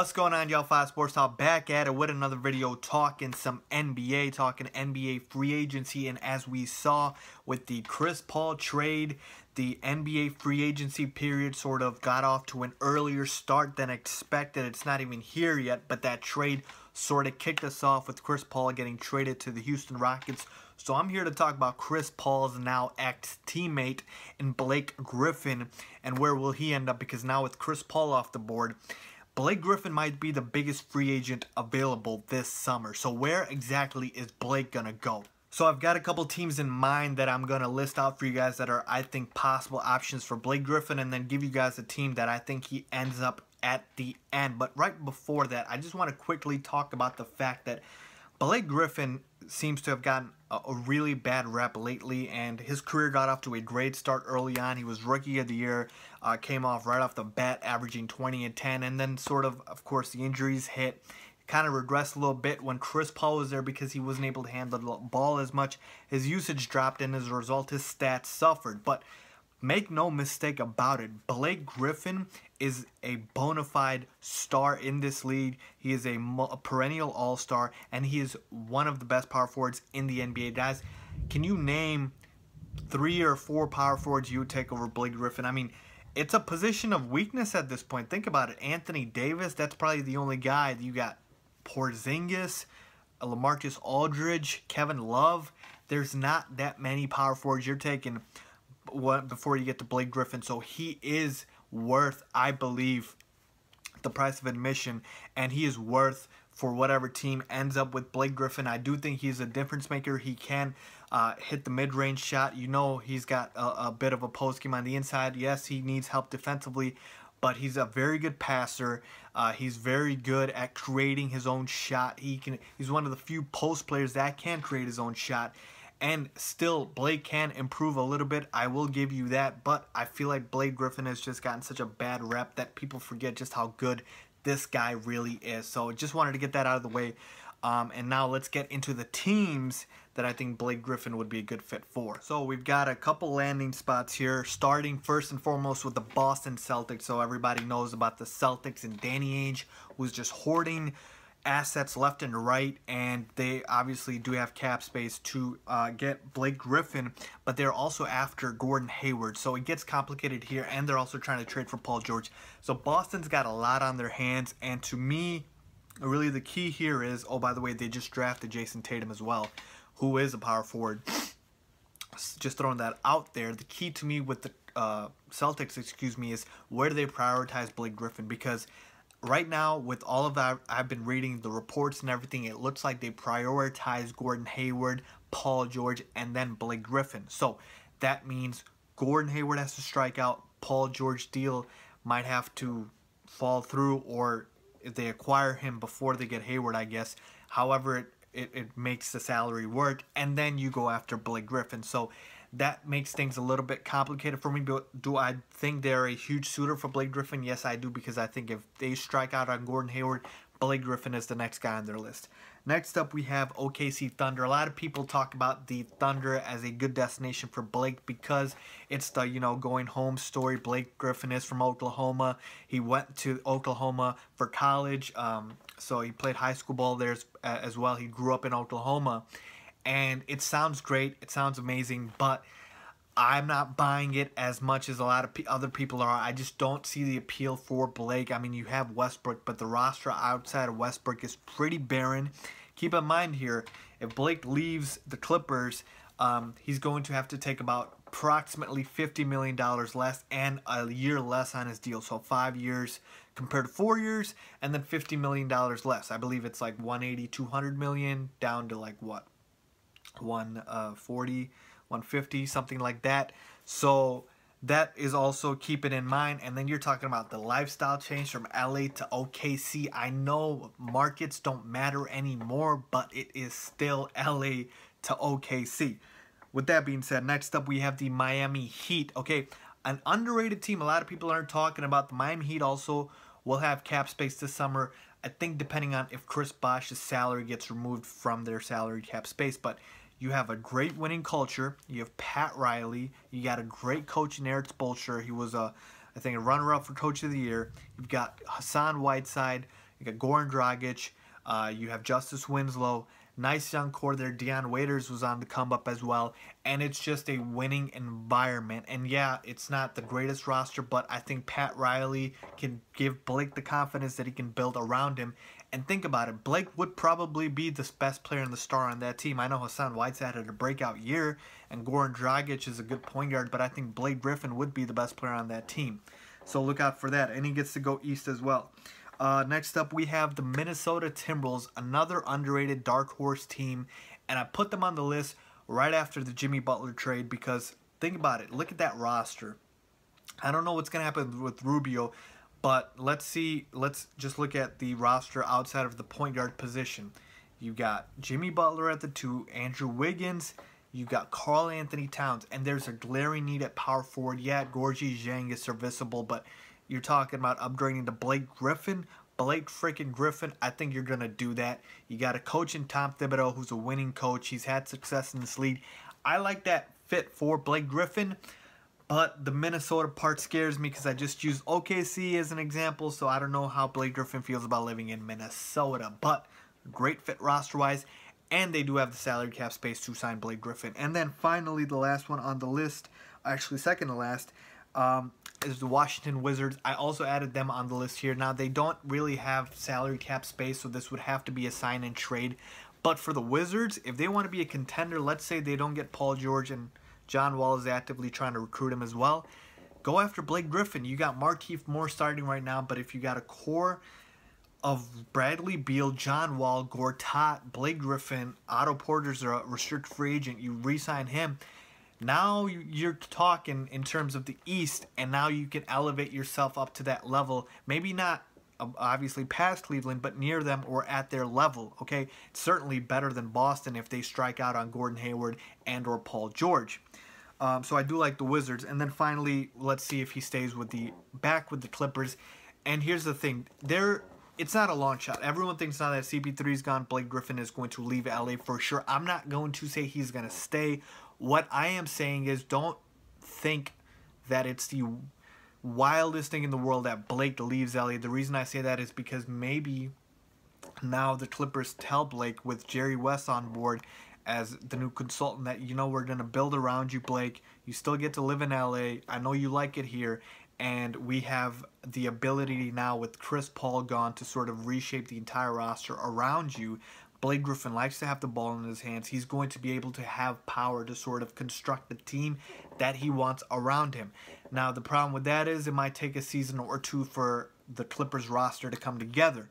What's going on, y'all? 5 Sports Talk back at it with another video talking some NBA, talking NBA free agency. And as we saw with the Chris Paul trade, the NBA free agency period sort of got off to an earlier start than expected. It's not even here yet, but that trade sort of kicked us off with Chris Paul getting traded to the Houston Rockets. So I'm here to talk about Chris Paul's now ex-teammate in Blake Griffin and where will he end up, because now with Chris Paul off the board, Blake Griffin might be the biggest free agent available this summer. So where exactly is Blake going to go? So I've got a couple teams in mind that I'm going to list out for you guys that are, I think, possible options for Blake Griffin, and then give you guys a team that I think he ends up at the end. But right before that, I just want to quickly talk about the fact that Blake Griffin seems to have gotten a really bad rep lately, and his career got off to a great start early on. He was Rookie of the Year, came off right off the bat, averaging 20 and 10, and then sort of course, the injuries hit. Kind of regressed a little bit when Chris Paul was there because he wasn't able to handle the ball as much. His usage dropped, and as a result, his stats suffered. But make no mistake about it, Blake Griffin is a bona fide star in this league. He is a perennial all-star, and he is one of the best power forwards in the NBA. Guys, can you name 3 or 4 power forwards you would take over Blake Griffin? I mean, it's a position of weakness at this point. Think about it. Anthony Davis, that's probably the only guy. You got Porzingis, LaMarcus Aldridge, Kevin Love. There's not that many power forwards you're taking before you get to Blake Griffin. So he is worth, I believe, the price of admission, and he is worth for whatever team ends up with Blake Griffin. I do think he's a difference maker. He can hit the mid-range shot. You know, he's got a bit of a post game on the inside. Yes, he needs help defensively, but he's a very good passer. He's very good at creating his own shot. He's one of the few post players that can create his own shot. And still, Blake can improve a little bit. I will give you that. But I feel like Blake Griffin has just gotten such a bad rep that people forget just how good this guy really is. So just wanted to get that out of the way. And now let's get into the teams that I think Blake Griffin would be a good fit for. So we've got a couple landing spots here, starting first and foremost with the Boston Celtics. So everybody knows about the Celtics and Danny Ainge, who's just hoarding assets left and right, and they obviously do have cap space to get Blake Griffin, but they're also after Gordon Hayward. So it gets complicated here, and they're also trying to trade for Paul George. So Boston's got a lot on their hands, and to me, really the key here is, oh, by the way, they just drafted Jason Tatum as well, who is a power forward. Just throwing that out there. The key to me with the Celtics, is where do they prioritize Blake Griffin? Because right now, with all of that, I've been reading the reports and everything, it looks like they prioritize Gordon Hayward, Paul George, and then Blake Griffin. So that means Gordon Hayward has to strike out. Paul George deal might have to fall through, or if they acquire him before they get Hayward, I guess. However, it makes the salary work, and then you go after Blake Griffin. So that makes things a little bit complicated for me. But do I think they're a huge suitor for Blake Griffin? Yes, I do, because I think if they strike out on Gordon Hayward, Blake Griffin is the next guy on their list. Next up, we have OKC Thunder. A lot of people talk about the Thunder as a good destination for Blake because it's the, going home story. Blake Griffin is from Oklahoma. He went to Oklahoma for college, so he played high school ball there as well. He grew up in Oklahoma. And it sounds great, it sounds amazing, but I'm not buying it as much as a lot of other people are. I just don't see the appeal for Blake. I mean, you have Westbrook, but the roster outside of Westbrook is pretty barren. Keep in mind here, if Blake leaves the Clippers, he's going to have to take about approximately $50 million less and a year less on his deal. So 5 years compared to 4 years, and then $50 million less. I believe it's like 180, 200 million down to like what? 140, 150, something like that. So that is also, keep it in mind. And then you're talking about the lifestyle change from LA to OKC. I know markets don't matter anymore, but it is still LA to OKC. With that being said, next up we have the Miami Heat. Okay, an underrated team. A lot of people aren't talking about the Miami Heat. Also will have cap space this summer. I think depending on if Chris Bosh's salary gets removed from their salary cap space. But you have a great winning culture. You have Pat Riley. You got a great coach in Eric Spoelstra. He was I think a runner-up for Coach of the Year. You've got Hassan Whiteside. You got Goran Dragic. You have Justice Winslow. Nice young core there. Deion Waiters was on the come up as well. And it's just a winning environment. And yeah, it's not the greatest roster, but I think Pat Riley can give Blake the confidence that he can build around him. And think about it, Blake would probably be the best player and the star on that team. I know Hassan Whiteside had a breakout year, and Goran Dragic is a good point guard, but I think Blake Griffin would be the best player on that team. So look out for that. And he gets to go east as well. Next up, we have the Minnesota Timberwolves, another underrated dark horse team. And I put them on the list right after the Jimmy Butler trade because think about it. Look at that roster. I don't know what's going to happen with Rubio, but let's just look at the roster outside of the point guard position. You got Jimmy Butler at the 2, Andrew Wiggins, you got Karl Anthony Towns, and there's a glaring need at power forward. Yeah, Gorgie Zhang is serviceable, but you're talking about upgrading to Blake Griffin. Blake freaking Griffin, I think you're going to do that. You got a coach in Tom Thibodeau who's a winning coach. He's had success in this league. I like that fit for Blake Griffin, but the Minnesota part scares me because I just used OKC as an example, so I don't know how Blake Griffin feels about living in Minnesota. But great fit roster-wise, and they do have the salary cap space to sign Blake Griffin. And then finally, the last one on the list, actually second to last, is the Washington Wizards. I also added them on the list here. Now, they don't really have salary cap space, so this would have to be a sign and trade. But for the Wizards, if they want to be a contender, let's say they don't get Paul George and John Wall is actively trying to recruit him as well, go after Blake Griffin. You got Markieff Morris starting right now, but if you got a core of Bradley Beal, John Wall, Gortat, Blake Griffin, Otto Porter's a restricted free agent, you re-sign him. Now you're talking in terms of the East, and now you can elevate yourself up to that level. Maybe not obviously past Cleveland, but near them or at their level, okay? It's certainly better than Boston if they strike out on Gordon Hayward and or Paul George. So I do like the Wizards. And then finally, let's see if he stays back with the Clippers. And here's the thing. It's not a long shot. Everyone thinks now that CP3's gone, Blake Griffin is going to leave LA for sure. I'm not going to say he's going to stay. What I am saying is don't think that it's the wildest thing in the world that Blake leaves LA. The reason I say that is because maybe now the Clippers tell Blake with Jerry West on board as the new consultant that, you know, we're going to build around you, Blake. You still get to live in LA. I know you like it here. And we have the ability now with Chris Paul gone to sort of reshape the entire roster around you. Blake Griffin likes to have the ball in his hands. He's going to be able to have power to sort of construct the team that he wants around him. Now, the problem with that is it might take a season or two for the Clippers roster to come together.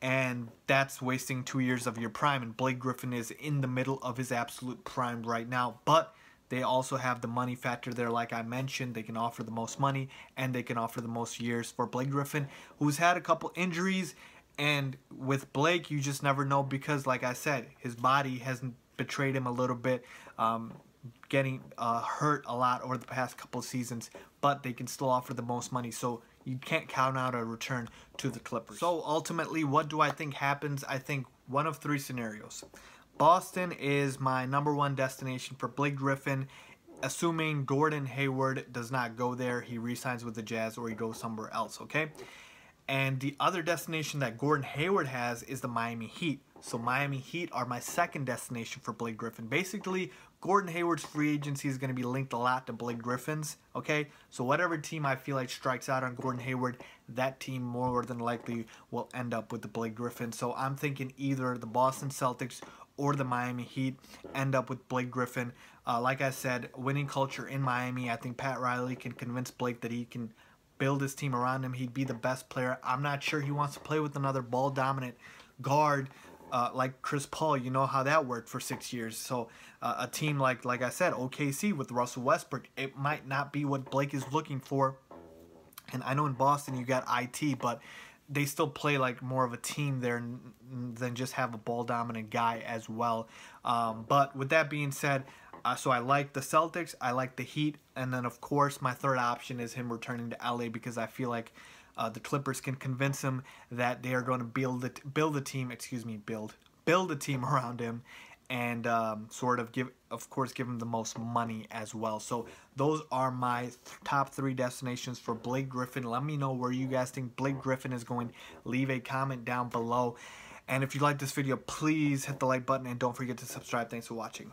And that's wasting 2 years of your prime. And Blake Griffin is in the middle of his absolute prime right now. But they also have the money factor there, like I mentioned. They can offer the most money, and they can offer the most years for Blake Griffin, who's had a couple injuries. And with Blake, you just never know because, like I said, his body has betrayed him a little bit, getting hurt a lot over the past couple of seasons. But they can still offer the most money, so you can't count out a return to the Clippers. So ultimately, what do I think happens? I think one of three scenarios. Boston is my #1 destination for Blake Griffin, assuming Gordon Hayward does not go there. He re-signs with the Jazz or he goes somewhere else, okay? And the other destination that Gordon Hayward has is the Miami Heat. So Miami Heat are my second destination for Blake Griffin. Basically, Gordon Hayward's free agency is going to be linked a lot to Blake Griffin's, okay? So whatever team I feel like strikes out on Gordon Hayward, that team more than likely will end up with the Blake Griffin. So I'm thinking either the Boston Celtics or the Miami Heat end up with Blake Griffin. Like I said, winning culture in Miami. I think Pat Riley can convince Blake that he can build his team around him. He'd be the best player. I'm not sure he wants to play with another ball-dominant guard like Chris Paul. You know how that worked for 6 years. So a team like I said, OKC with Russell Westbrook, it might not be what Blake is looking for. And I know in Boston you got IT, but they still play like more of a team there than just have a ball-dominant guy as well. But with that being said, so I like the Celtics, I like the Heat, and then of course my third option is him returning to LA because I feel like the Clippers can convince him that they are going to build a team around him, and sort of give him the most money as well. So those are my top 3 destinations for Blake Griffin. Let me know where you guys think Blake Griffin is going. Leave a comment down below. And if you like this video, please hit the like button and don't forget to subscribe. Thanks for watching.